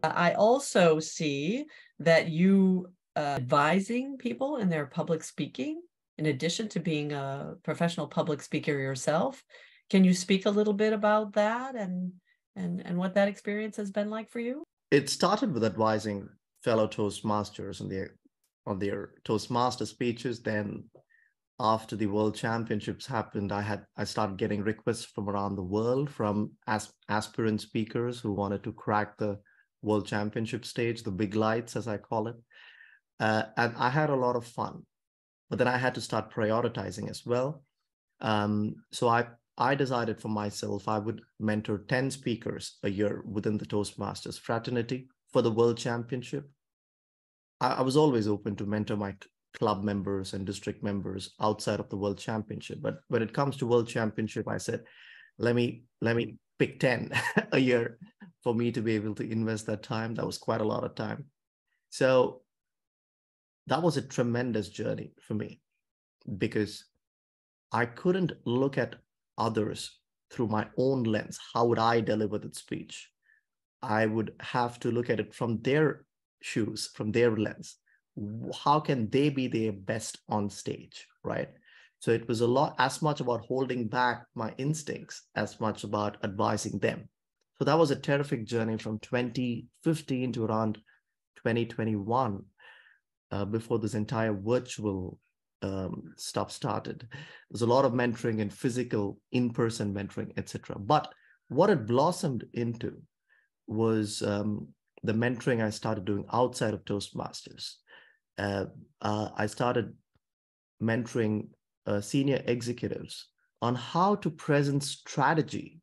I also see that you advising people in their public speaking, in addition to being a professional public speaker yourself. Can you speak a little bit about that and what that experience has been like for you? It started with advising fellow Toastmasters on their Toastmaster speeches. Then after the World Championships happened, I started getting requests from around the world from aspirant speakers who wanted to crack the World Championship stage, the big lights, as I call it. And I had a lot of fun, but then I had to start prioritizing as well. So I decided for myself, I would mentor 10 speakers a year within the Toastmasters fraternity for the World Championship. I was always open to mentor my club members and district members outside of the World Championship. But when it comes to World Championship, I said, let me pick 10 a year for me to be able to invest that time. That was quite a lot of time. So that was a tremendous journey for me, because I couldn't look at others through my own lens. How would I deliver that speech? I would have to look at it from their shoes, from their lens. How can they be their best on stage, right? So it was as much about holding back my instincts as much about advising them. So that was a terrific journey from 2015 to around 2021, before this entire virtual stuff started. There's a lot of mentoring and physical in-person mentoring, etc. But what it blossomed into was the mentoring I started doing outside of Toastmasters. I started mentoring senior executives on how to present strategy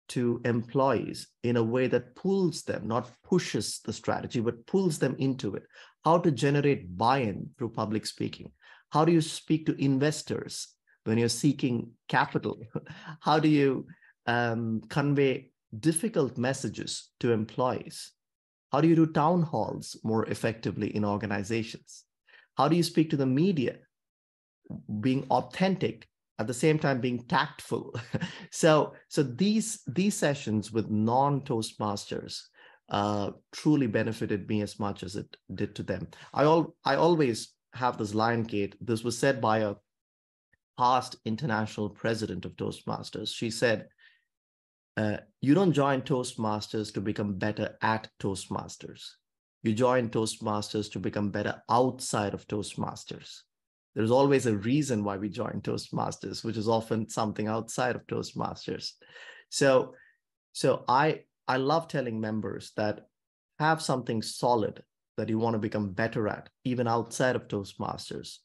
to employees in a way that pulls them, not pushes the strategy, but pulls them into it. How to generate buy-in through public speaking. How do you speak to investors when you're seeking capital? How do you convey difficult messages to employees? How do you do town halls more effectively in organizations? How do you speak to the media, being authentic, at the same time being tactful? So these sessions with non-Toastmasters truly benefited me as much as it did to them. I always have this line, Kate. This was said by a past international president of Toastmasters. She said, you don't join Toastmasters to become better at Toastmasters. You join Toastmasters to become better outside of Toastmasters. There's always a reason why we join Toastmasters, which is often something outside of Toastmasters. So I love telling members that have something solid that you want to become better at, even outside of Toastmasters,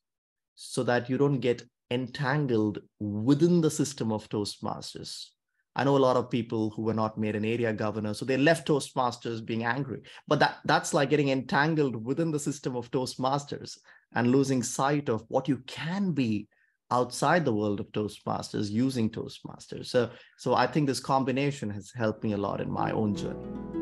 so that you don't get entangled within the system of Toastmasters. I know a lot of people who were not made an area governor, so they left Toastmasters being angry. But that's like getting entangled within the system of Toastmasters and losing sight of what you can be outside the world of Toastmasters using Toastmasters. So I think this combination has helped me a lot in my own journey.